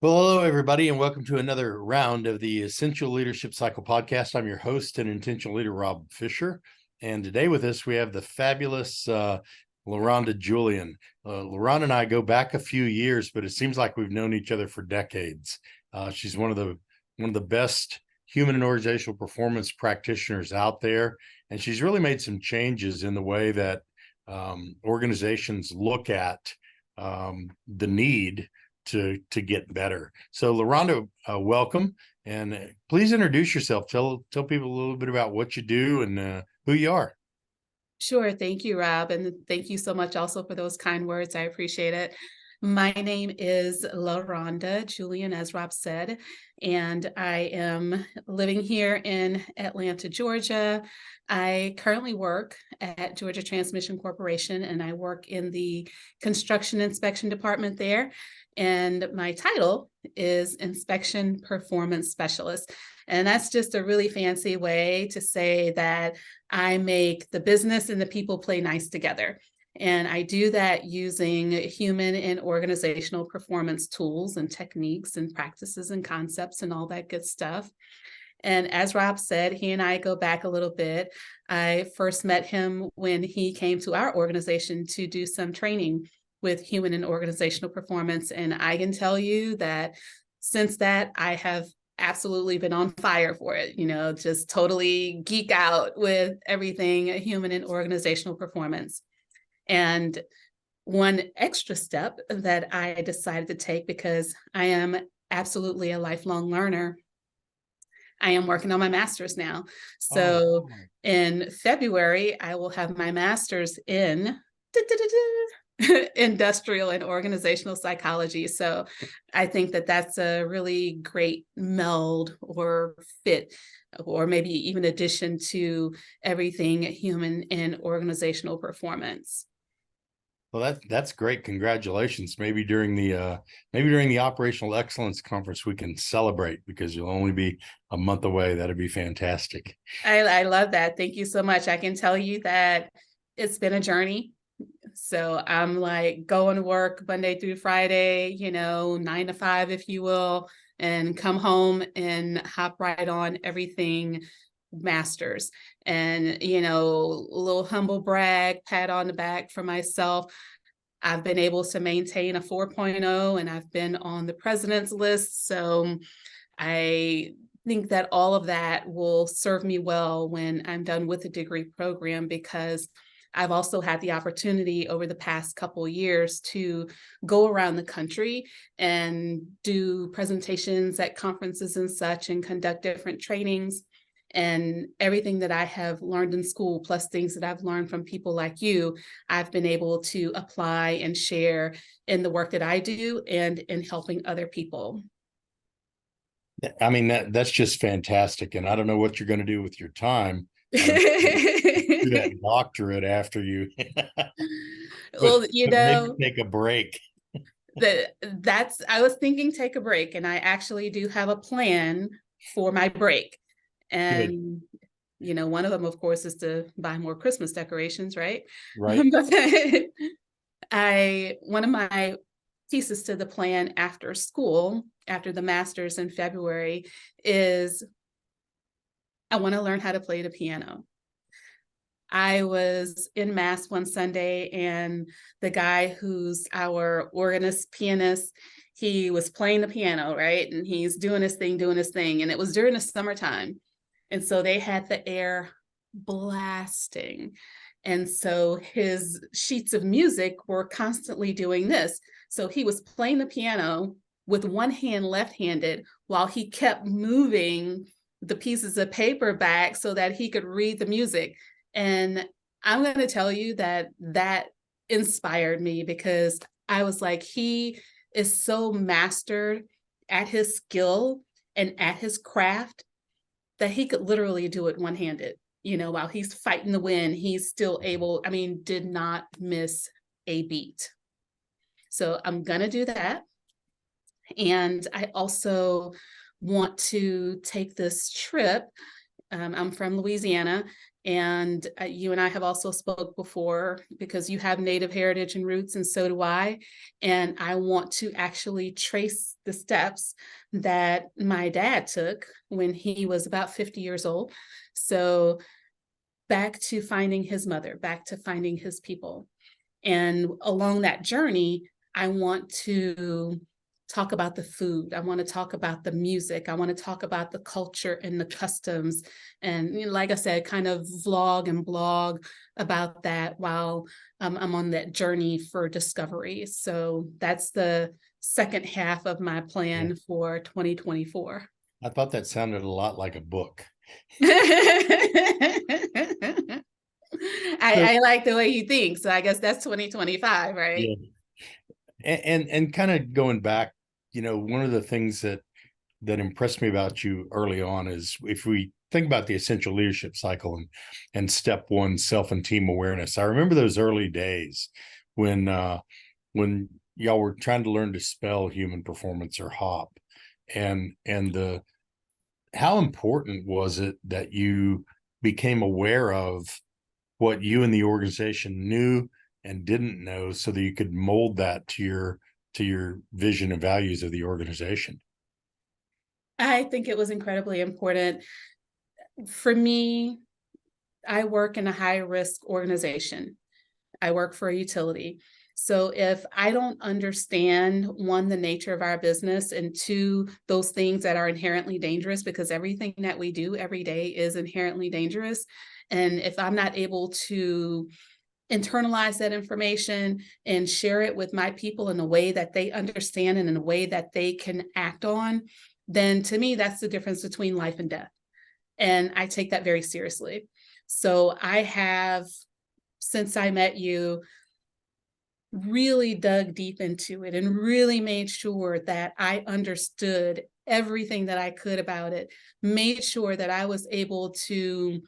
Well, hello, everybody, and welcome to another round of the Essential Leadership Cycle podcast. I'm your host and intentional leader, Rob Fisher. And today with us, we have the fabulous LaRhonda Julien. LaRhonda and I go back a few years, but it seems like we've known each other for decades. She's one of the best human and organizational performance practitioners out there. And she's really made some changes in the way that organizations look at the need to get better. So LaRhonda, welcome, and please introduce yourself. Tell people a little bit about what you do and who you are. Sure. Thank you, Rob. And thank you so much also for those kind words. I appreciate it. My name is LaRhonda Julien, as Rob said, and I am living here in Atlanta, Georgia. I currently work at Georgia Transmission Corporation, and I work in the construction inspection department there. And my title is Inspection Performance Specialist. And that's just a really fancy way to say that I make the business and the people play nice together. And I do that using human and organizational performance tools and techniques and practices and concepts and all that good stuff. And as Rob said, he and I go back a little bit. I first met him when he came to our organization to do some training with human and organizational performance. And I can tell you that since that, I have absolutely been on fire for it, just totally geek out with everything human and organizational performance. And one extra step that I decided to take, because I am absolutely a lifelong learner, I am working on my master's now. So in February, I will have my master's in industrial and organizational psychology. So I think that that's a really great meld or fit, or maybe even addition to everything human and organizational performance. Well, that's great. Congratulations. Maybe during the Operational Excellence Conference, we can celebrate, because you'll only be a month away. That'd be fantastic. I love that. Thank you so much. I can tell you that it's been a journey. So I'm like going to work Monday through Friday, 9 to 5, if you will, and come home and hop right on everything masters. And, little humble brag, pat on the back for myself. I've been able to maintain a 4.0, and I've been on the president's list. So I think that all of that will serve me well when I'm done with the degree program, because I've also had the opportunity over the past couple of years to go around the country and do presentations at conferences and such, and conduct different trainings. And everything that I have learned in school, plus things that I've learned from people like you, I've been able to apply and share in the work that I do and in helping other people. I mean, that's just fantastic. And I don't know what you're going to do with your time. Do that doctorate after you. Well, maybe take a break. I was thinking take a break, and I actually do have a plan for my break. And one of them, of course, is to buy more Christmas decorations, right? Right. One of my pieces to the plan after school, after the master's in February, is I want to learn how to play the piano. I was in Mass one Sunday, and the guy who's our organist, pianist, he was playing the piano, right? And he's doing his thing. And it was during the summertime. And so they had the air blasting. And so his sheets of music were constantly doing this. So he was playing the piano with one hand left-handed, while he kept moving the pieces of paper back so that he could read the music. And I'm going to tell you that inspired me, because I was like, he is so mastered at his skill and at his craft that he could literally do it one-handed. While he's fighting the wind, he's still able, did not miss a beat. So I'm going to do that. And I also want to take this trip I'm from Louisiana, and you and I have also spoke before because you have Native heritage and roots, and so do I. And I want to actually trace the steps that my dad took when he was about 50 years old. So back to finding his mother, back to finding his people. And along that journey, I want to talk about the food. I want to talk about the music. I want to talk about the culture and the customs. And like I said, kind of vlog and blog about that while I'm on that journey for discovery. So that's the second half of my plan for 2024. I thought that sounded a lot like a book. I like the way you think. So I guess that's 2025, right? Yeah. And kind of going back, one of the things that impressed me about you early on is if we think about the essential leadership cycle and step one, self and team awareness. I remember those early days when y'all were trying to learn to spell human performance, or HOP, and how important was it that you became aware of what you and the organization knew and didn't know, so that you could mold that to your vision and values of the organization? I think it was incredibly important. For me, I work in a high risk organization. I work for a utility. So if I don't understand, one, the nature of our business, and two, those things that are inherently dangerous, because everything that we do every day is inherently dangerous. And if I'm not able to internalize that information and share it with my people in a way that they understand and in a way that they can act on, then to me, that's the difference between life and death. And I take that very seriously. So I have, since I met you, really dug deep into it and really made sure that I understood everything that I could about it, made sure that I was able to,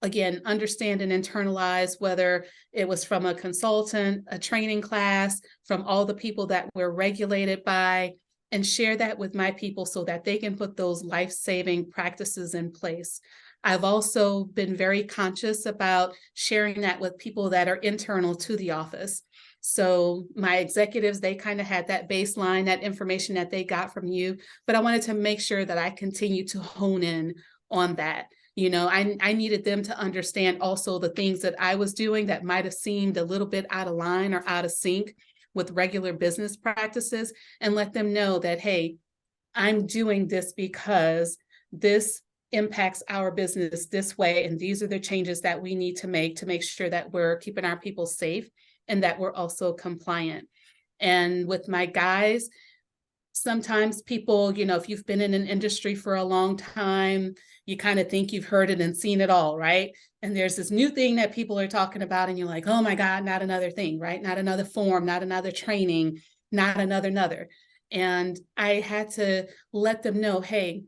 again, understand and internalize, whether it was from a consultant, a training class, from all the people that we're regulated by, and share that with my people so that they can put those life-saving practices in place. I've also been very conscious about sharing that with people that are internal to the office. So my executives, they kind of had that baseline, that information that they got from you, but I wanted to make sure that I continue to hone in on that. I needed them to understand also the things that I was doing that might have seemed a little bit out of line or out of sync with regular business practices, and let them know that, hey, I'm doing this because this impacts our business this way, and these are the changes that we need to make sure that we're keeping our people safe and that we're also compliant. And with my guys, sometimes people, if you've been in an industry for a long time, you kind of think you've heard it and seen it all, right? And there's this new thing that people are talking about, and you're like, oh my God, not another thing, right? Not another form, not another training, not another. And I had to let them know, hey,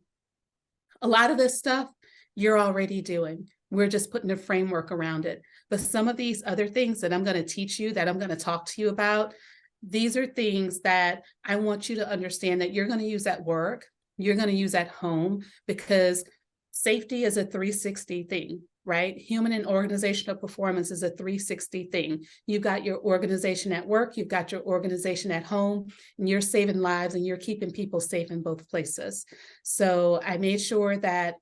a lot of this stuff you're already doing. We're just putting a framework around it. But some of these other things that I'm going to teach you, that I'm going to talk to you about, these are things that I want you to understand that you're going to use at work, you're going to use at home, because safety is a 360 thing, right? Human and organizational performance is a 360 thing. You've got your organization at work, you've got your organization at home, and you're saving lives and you're keeping people safe in both places. So I made sure that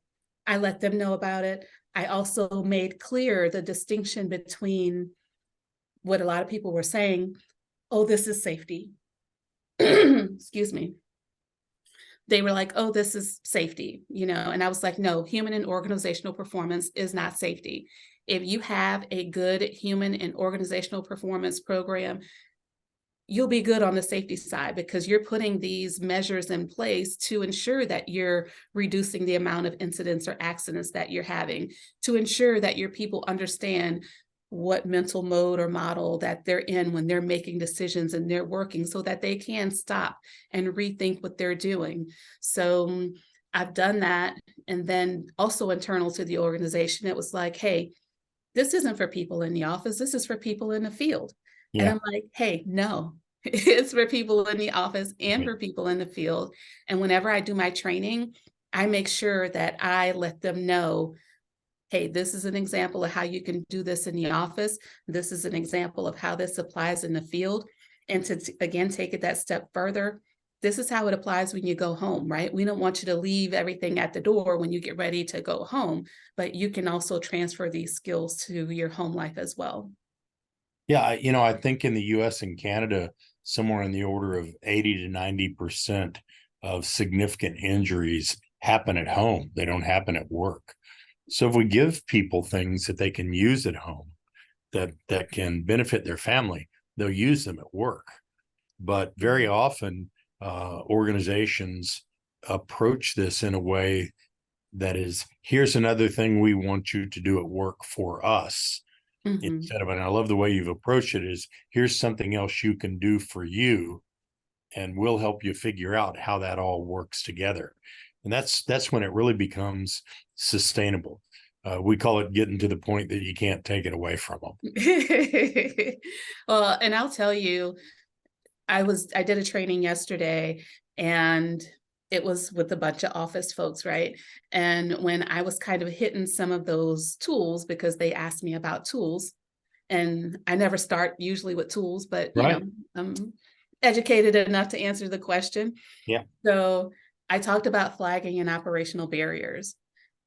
I let them know about it. I also made clear the distinction between what a lot of people were saying, oh, this is safety. Excuse me. They were like, oh, this is safety, and I was like, no, human and organizational performance is not safety. If you have a good human and organizational performance program, you'll be good on the safety side, because you're putting these measures in place to ensure that you're reducing the amount of incidents or accidents that you're having, to ensure that your people understand what mental mode or model that they're in when they're making decisions and they're working, so that they can stop and rethink what they're doing. So I've done that. And then also internal to the organization, it was like, hey, this isn't for people in the office. This is for people in the field. Yeah. And I'm like, hey, no, it's for people in the office and for people in the field. And whenever I do my training, I make sure that I let them know, hey, this is an example of how you can do this in the office. This is an example of how this applies in the field. And to, again, take it that step further, this is how it applies when you go home, right? We don't want you to leave everything at the door when you get ready to go home, but you can also transfer these skills to your home life as well. Yeah, I think in the US and Canada, somewhere in the order of 80 to 90% of significant injuries happen at home. They don't happen at work. So if we give people things that they can use at home that can benefit their family, they'll use them at work. But very often, organizations approach this in a way that is, here's another thing we want you to do at work for us. Instead of, and I love the way you've approached it, is here's something else you can do for you, and we'll help you figure out how that all works together. And that's when it really becomes sustainable. We call it getting to the point that you can't take it away from them. Well, and I'll tell you, I did a training yesterday, and it was with a bunch of office folks, right? And when I was kind of hitting some of those tools, because they asked me about tools, and I never start usually with tools, but Right. I'm educated enough to answer the question. Yeah. So I talked about flagging and operational barriers.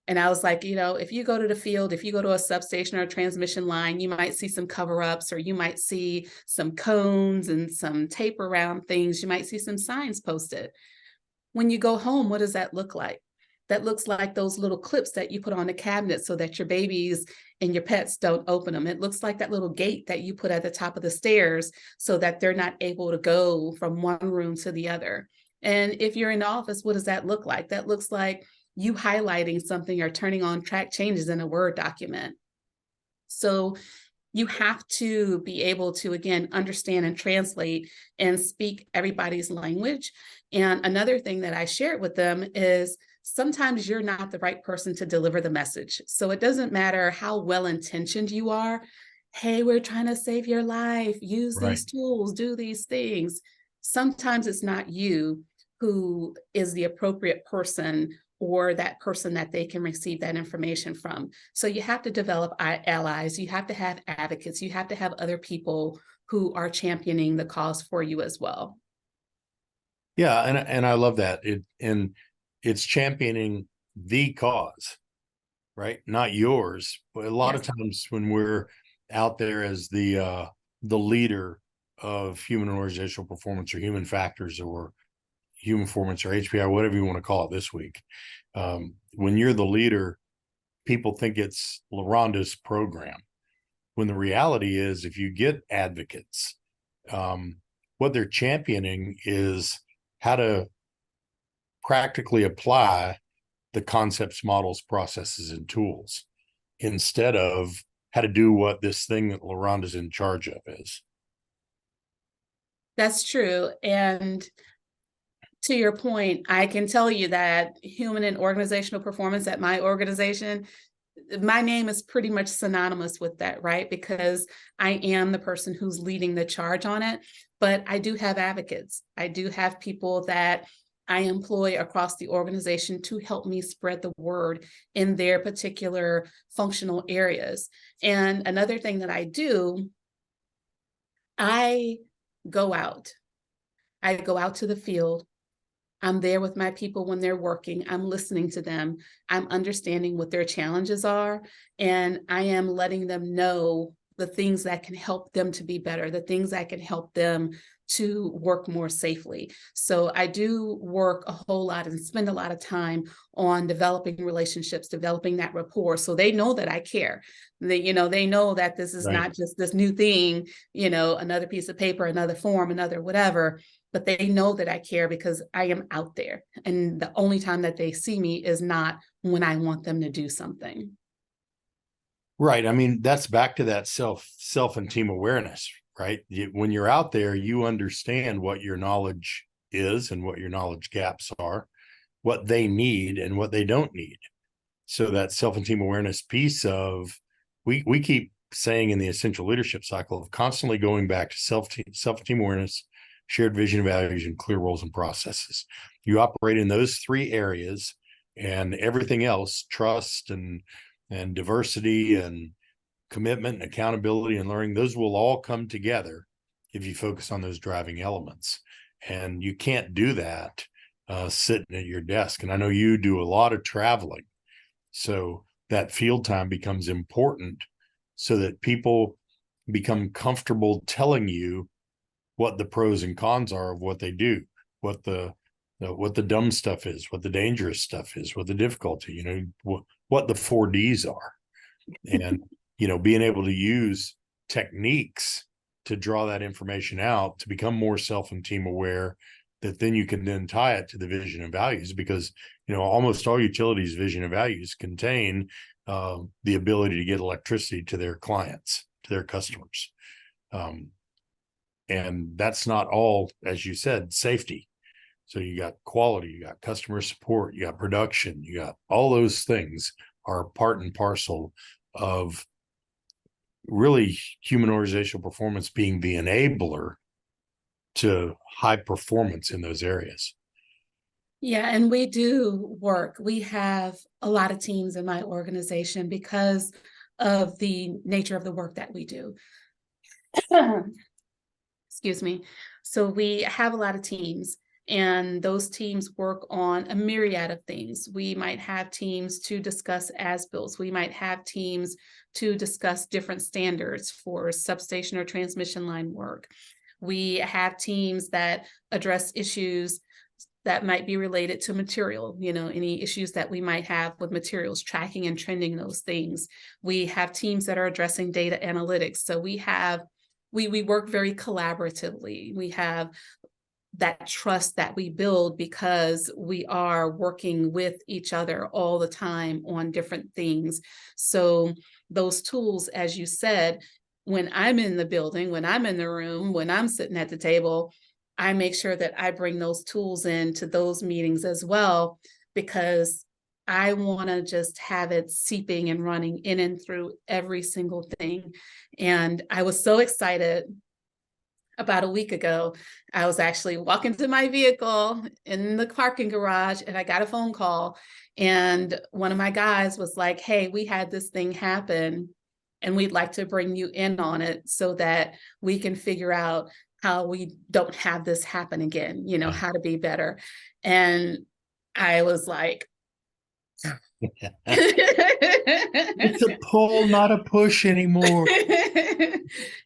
And I was like, if you go to the field, if you go to a substation or a transmission line, you might see some cover-ups, or you might see some cones and some tape around things. You might see some signs posted. When you go home, what does that look like? That looks like those little clips that you put on the cabinet so that your babies and your pets don't open them. It looks like that little gate that you put at the top of the stairs so that they're not able to go from one room to the other. And if you're in the office, what does that look like? That looks like you highlighting something or turning on track changes in a Word document. So you have to be able to, again, understand and translate and speak everybody's language. And another thing that I shared with them is sometimes you're not the right person to deliver the message. So it doesn't matter how well-intentioned you are. Hey, we're trying to save your life. Use Right. these tools, do these things. Sometimes it's not you who is the appropriate person, or that person that they can receive that information from. So you have to develop allies, you have to have advocates, you have to have other people who are championing the cause for you as well. Yeah, and I love that. It's championing the cause, right? Not yours. But a lot of Yes. times when we're out there as the leader of human and organizational performance, or human factors, or human performance, or HPI, whatever you want to call it this week, when you're the leader, people think it's LaRhonda's program. When the reality is, if you get advocates, what they're championing is how to practically apply the concepts, models, processes, and tools, instead of how to do what this thing that LaRhonda's in charge of is. That's true. And to your point, I can tell you that human and organizational performance at my organization, my name is pretty much synonymous with that, right? Because I am the person who's leading the charge on it. But I do have advocates. I do have people that I employ across the organization to help me spread the word in their particular functional areas. And another thing that I do, I go out. I go out to the field. I'm there with my people when they're working. I'm listening to them. I'm understanding what their challenges are. And I am letting them know the things that can help them to be better, the things that can help them to work more safely. So I do work a whole lot and spend a lot of time on developing relationships, developing that rapport. So they know that I care. They know that this is Right. not just this new thing, another piece of paper, another form, another whatever, but they know that I care because I am out there. And the only time that they see me is not when I want them to do something. Right. I mean, that's back to that self and team awareness, right? When you're out there, you understand what your knowledge is and what your knowledge gaps are, what they need and what they don't need. So that self and team awareness piece of, we keep saying in the essential leadership cycle of constantly going back to self and team awareness, shared vision, values, and clear roles and processes. You operate in those three areas, and everything else, trust and diversity and commitment and accountability and learning, those will all come together if you focus on those driving elements. And you can't do that sitting at your desk. And I know you do a lot of traveling, so that field time becomes important so that people become comfortable telling you what the pros and cons are of what they do, what the dumb stuff is, what the dangerous stuff is, what the difficulty, what the 4Ds are. And, being able to use techniques to draw that information out, to become more self and team aware, that then you can then tie it to the vision and values, because, almost all utilities' vision and values contain the ability to get electricity to their clients, to their customers. And that's not all, as you said, safety. So you got quality, you got customer support, you got production, you got all those things are part and parcel of really human organizational performance, being the enabler to high performance in those areas. Yeah, and we do work. We have a lot of teams in my organization because of the nature of the work that we do. Excuse me. So we have a lot of teams, and those teams work on a myriad of things. We might have teams to discuss as-bills. We might have teams to discuss different standards for substation or transmission line work. We have teams that address issues that might be related to material, any issues that we might have with materials, tracking and trending those things. We have teams that are addressing data analytics. So we work very collaboratively. We have that trust that we build because we are working with each other all the time on different things. So those tools, as you said, when I'm in the building, when I'm in the room, when I'm sitting at the table, I make sure that I bring those tools into those meetings as well, because I want to just have it seeping and running in and through every single thing. And I was so excited. About a week ago, I was actually walking to my vehicle in the parking garage, and I got a phone call, and one of my guys was like, "Hey, we had this thing happen, and we'd like to bring you in on it so that we can figure out how we don't have this happen again, how to be better." And I was like, It's a pull, not a push anymore.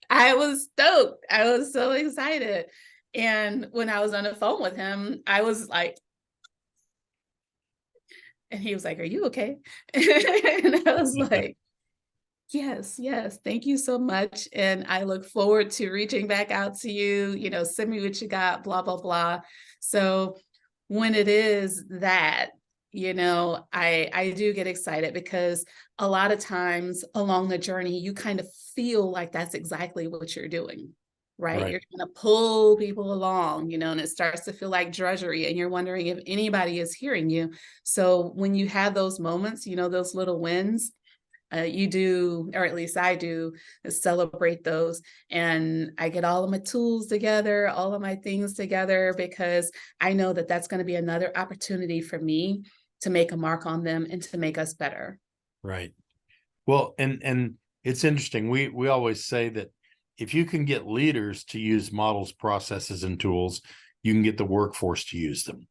I was stoked. I was so excited. And when I was on the phone with him, I was like, and he was like, "Are you okay?" And I was like, yes, thank you so much. And I look forward to reaching back out to you, send me what you got, blah, blah, blah. So when it is that, I do get excited, because a lot of times along the journey, you kind of feel like that's exactly what you're doing, right? Right. You're trying to pull people along, and it starts to feel like drudgery, and you're wondering if anybody is hearing you. So when you have those moments, those little wins, you do, or at least I do, celebrate those. And I get all of my tools together, all of my things together, because I know that that's going to be another opportunity for me to make a mark on them and to make us better. Right. Well, and it's interesting. We always say that if you can get leaders to use models, processes, and tools, you can get the workforce to use them.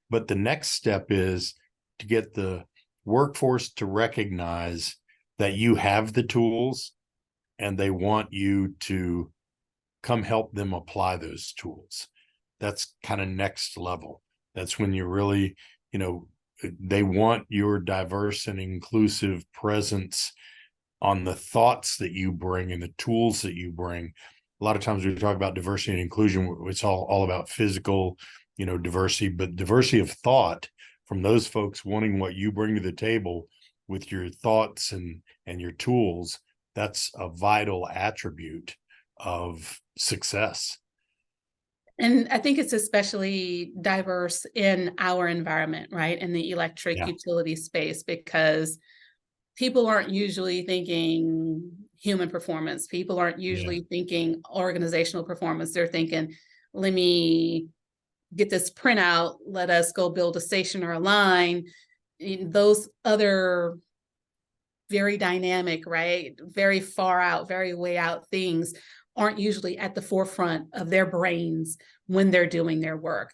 But the next step is to get the workforce to recognize that you have the tools and they want you to come help them apply those tools. That's kind of next level. That's when you really, they want your diverse and inclusive presence on the thoughts that you bring and the tools that you bring. A lot of times we talk about diversity and inclusion, it's all about physical, diversity, but diversity of thought from those folks wanting what you bring to the table with your thoughts and your tools. That's a vital attribute of success. And I think it's especially diverse in our environment, right? In the electric utility space, because people aren't usually thinking human performance. People aren't usually thinking organizational performance. They're thinking, let me get this printout, let us go build a station or a line, those other very dynamic, right? Very far out, very way out things aren't usually at the forefront of their brains when they're doing their work.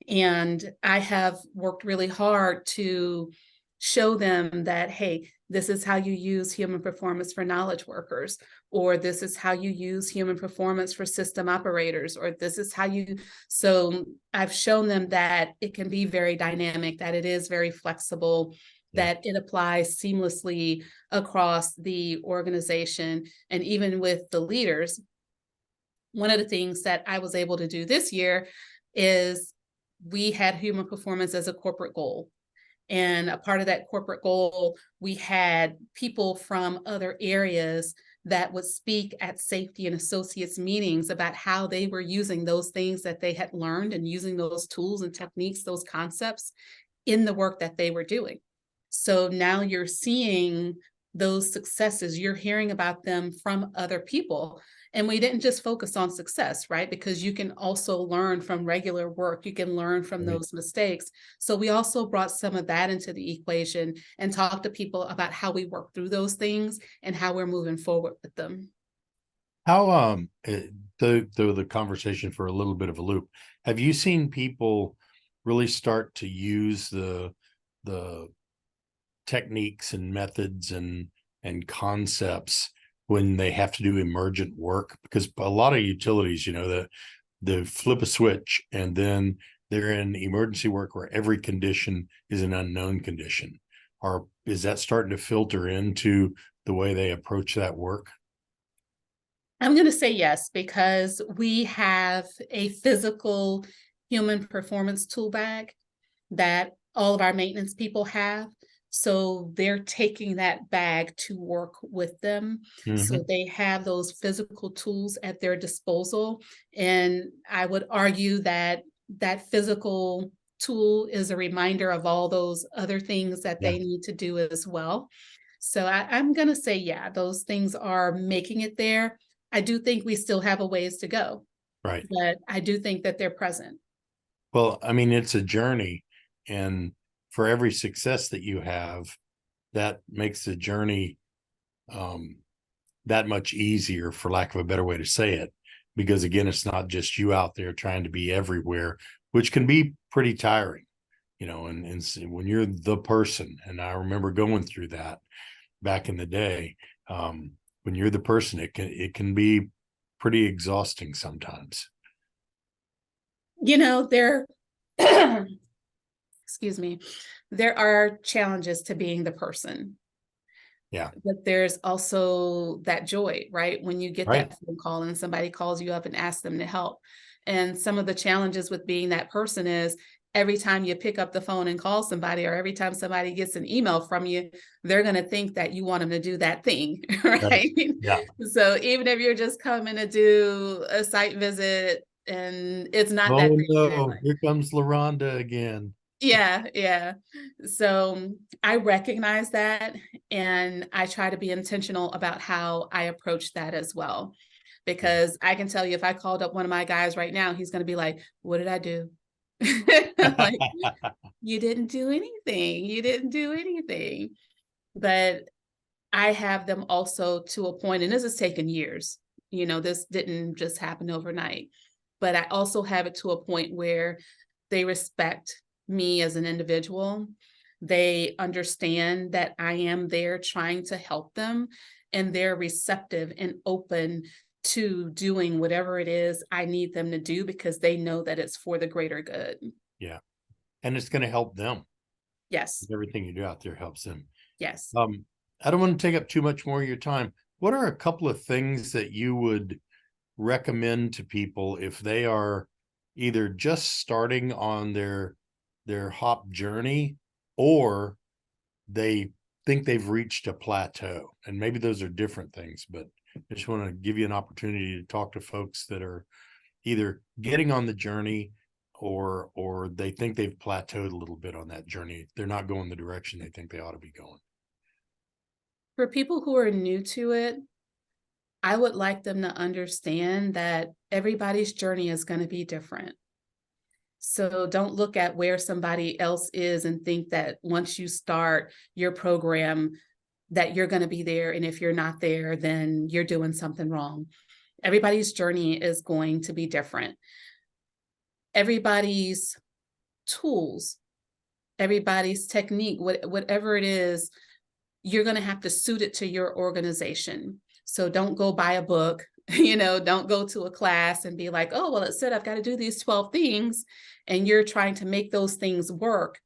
And I have worked really hard to show them that, hey, this is how you use human performance for knowledge workers, or this is how you use human performance for system operators, or this is how you. So I've shown them that it can be very dynamic, that it is very flexible, Yeah. that it applies seamlessly across the organization. And even with the leaders, one of the things that I was able to do this year is we had human performance as a corporate goal. And a part of that corporate goal, we had people from other areas that would speak at safety and associates meetings about how they were using those things that they had learned and using those tools and techniques, those concepts in the work that they were doing. So now you're seeing those successes, you're hearing about them from other people. And we didn't just focus on success, right? Because you can also learn from regular work, you can learn from Right. those mistakes. So we also brought some of that into the equation and talked to people about how we work through those things and how we're moving forward with them. How the conversation for a little bit of a loop. Have you seen people really start to use the techniques and methods and concepts when they have to do emergent work? Because a lot of utilities, the flip a switch and then they're in emergency work where every condition is an unknown condition. Or is that starting to filter into the way they approach that work? I'm going to say yes, because we have a physical human performance tool bag that all of our maintenance people have. So they're taking that bag to work with them. So Mm-hmm. they have those physical tools at their disposal. And I would argue that that physical tool is a reminder of all those other things that Yeah, they need to do as well. So I'm going to say, yeah, those things are making it there. I do think we still have a ways to go, right. but I do think that they're present. Well, I mean, it's a journey, and for every success that you have, that makes the journey um, that much easier, for lack of a better way to say it. Because again, it's not just you out there trying to be everywhere, which can be pretty tiring, when you're the person. And I remember going through that back in the day. When you're the person, it can be pretty exhausting sometimes. There, excuse me, there are challenges to being the person, Yeah, but there's also that joy, right? When you get right. that phone call and somebody calls you up and asks them to help. And some of the challenges with being that person is every time you pick up the phone and call somebody, or every time somebody gets an email from you, they're going to think that you want them to do that thing, Right. right? Yeah. So even if you're just coming to do a site visit and it's not that Oh big, they're no, like, here comes LaRhonda again. yeah, yeah. So I recognize that, and I try to be intentional about how I approach that as well. Yeah. Because I can tell you, if I called up one of my guys right now, he's going to be like, "What did I do?" Like, you didn't do anything. You didn't do anything. But I have them also to a point, and this has taken years. This didn't just happen overnight. But I also have it to a point where they respect me as an individual. They understand that I am there trying to help them, and they're receptive and open to doing whatever it is I need them to do because they know that it's for the greater good. Yeah. And it's going to help them. Yes, Everything you do out there helps them. yes. Um, I don't want to take up too much more of your time. What are a couple of things that you would recommend to people if they are either just starting on their hop journey, or they think they've reached a plateau? And maybe those are different things, but I just want to give you an opportunity to talk to folks that are either getting on the journey, or they think they've plateaued a little bit on that journey. They're not going the direction they think they ought to be going. For people who are new to it, I would like them to understand that everybody's journey is going to be different. So don't look at where somebody else is and think that once you start your program that you're going to be there. And if you're not there, then you're doing something wrong. Everybody's journey is going to be different. Everybody's tools, everybody's technique, whatever it is, you're going to have to suit it to your organization. So don't go buy a book, don't go to a class and be like, oh, well, it said I've got to do these 12 things. And you're trying to make those things work.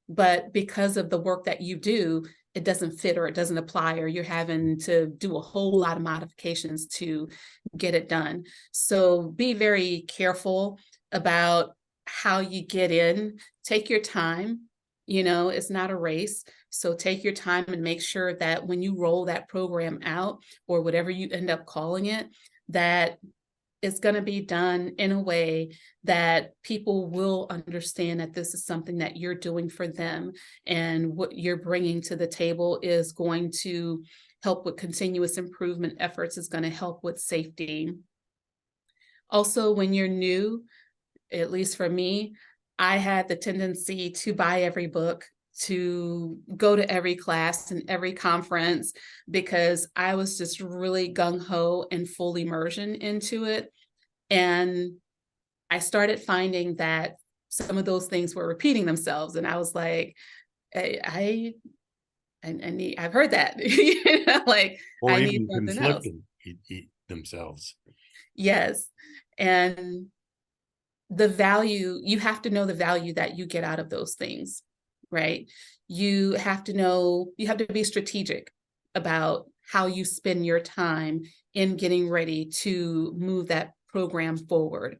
But because of the work that you do, it doesn't fit or it doesn't apply, or you're having to do a whole lot of modifications to get it done. So be very careful about how you get in. Take your time. It's not a race. So take your time and make sure that when you roll that program out, or whatever you end up calling it, that it's going to be done in a way that people will understand that this is something that you're doing for them, and what you're bringing to the table is going to help with continuous improvement efforts, is going to help with safety. Also, when you're new, at least for me, I had the tendency to buy every book, to go to every class and every conference, because I was just really gung-ho and full immersion into it. And I started finding that some of those things were repeating themselves. And I was like, I need, I've heard that, like Or I need even something else. conflicting themselves. Yes. And the value, you have to know the value that you get out of those things, right? You have to know, you have to be strategic about how you spend your time in getting ready to move that program forward.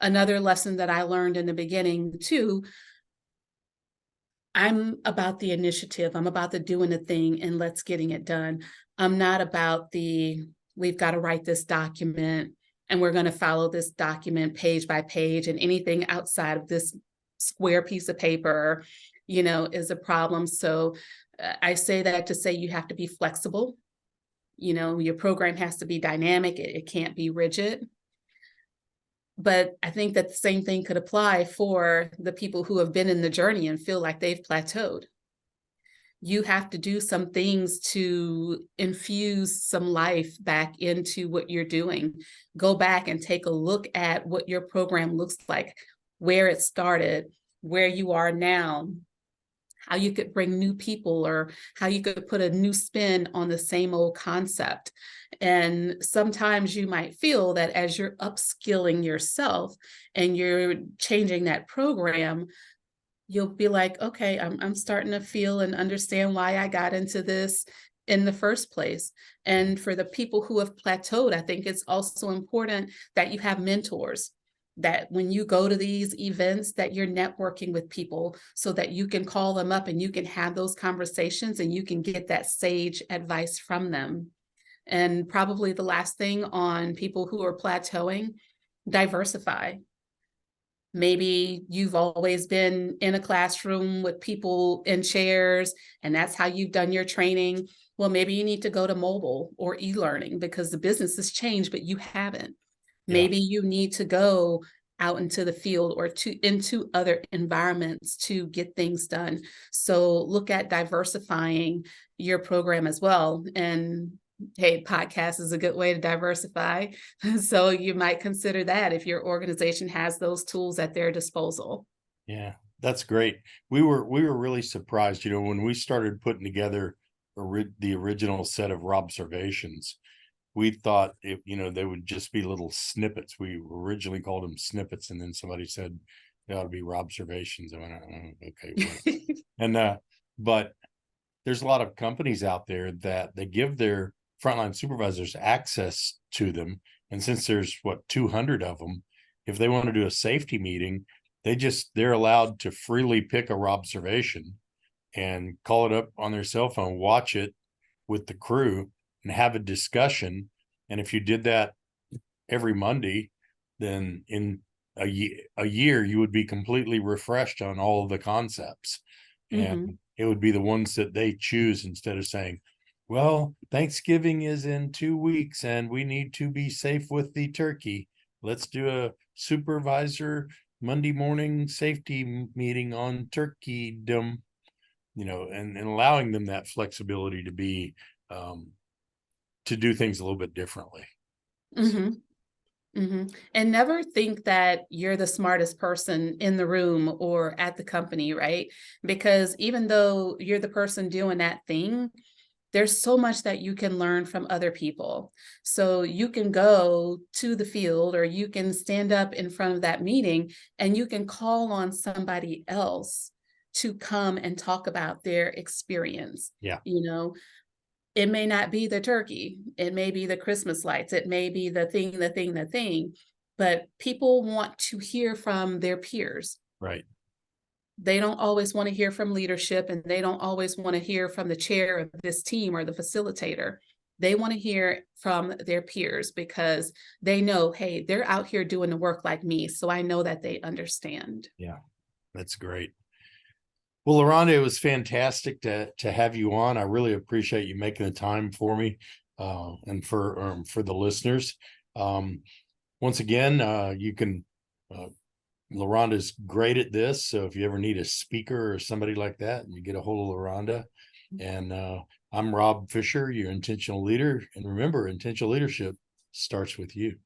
Another lesson that I learned in the beginning too, I'm about the initiative. I'm about the doing the thing and let's getting it done. I'm not about we've got to write this document and we're going to follow this document page by page, and anything outside of this square piece of paper, is a problem. So I say that to say you have to be flexible. Your program has to be dynamic. It can't be rigid. But I think that the same thing could apply for the people who have been in the journey and feel like they've plateaued. You have to do some things to infuse some life back into what you're doing. Go back and take a look at what your program looks like, where it started, where you are now, how you could bring new people, or how you could put a new spin on the same old concept. And sometimes you might feel that as you're upskilling yourself and you're changing that program, you'll be like, okay, I'm starting to feel and understand why I got into this in the first place. And for the people who have plateaued, I think it's also important that you have mentors, that when you go to these events, that you're networking with people so that you can call them up and you can have those conversations and you can get that sage advice from them. And probably the last thing on people who are plateauing, diversify. Maybe you've always been in a classroom with people in chairs, and that's how you've done your training. Well, maybe you need to go to mobile or e-learning because the business has changed, but you haven't. Yeah. Maybe you need to go out into the field or into other environments to get things done. So look at diversifying your program as well. And hey, podcast is a good way to diversify. So you might consider that if your organization has those tools at their disposal. Yeah, that's great. We were really surprised, when we started putting together the original set of observations. We thought they would just be little snippets. We originally called them snippets, and then somebody said they ought to be observations. I went, oh, okay, and but there's a lot of companies out there that they give their frontline supervisors access to them, and since there's 200 of them, if they want to do a safety meeting, they're allowed to freely pick a observation and call it up on their cell phone, watch it with the crew, and have a discussion. And if you did that every Monday, then in a year you would be completely refreshed on all of the concepts. And it would be the ones that they choose, instead of saying, well, Thanksgiving is in 2 weeks and we need to be safe with the turkey. Let's do a supervisor Monday morning safety meeting on turkeydom, and allowing them that flexibility to be, to do things a little bit differently. Mm-hmm. Mm-hmm. And never think that you're the smartest person in the room or at the company, right? Because even though you're the person doing that thing, there's so much that you can learn from other people. So you can go to the field or you can stand up in front of that meeting and you can call on somebody else to come and talk about their experience. Yeah. It may not be the turkey, it may be the Christmas lights, it may be the thing, but people want to hear from their peers. Right. They don't always want to hear from leadership, and they don't always want to hear from the chair of this team or the facilitator. They want to hear from their peers because they know, hey, they're out here doing the work like me, so I know that they understand. Yeah, that's great. Well, LaRhonda, it was fantastic to have you on. I really appreciate you making the time for me, and for the listeners. Once again, you can, LaRhonda's great at this. So if you ever need a speaker or somebody like that, you get a hold of LaRhonda. And I'm Rob Fisher, your intentional leader. And remember, intentional leadership starts with you.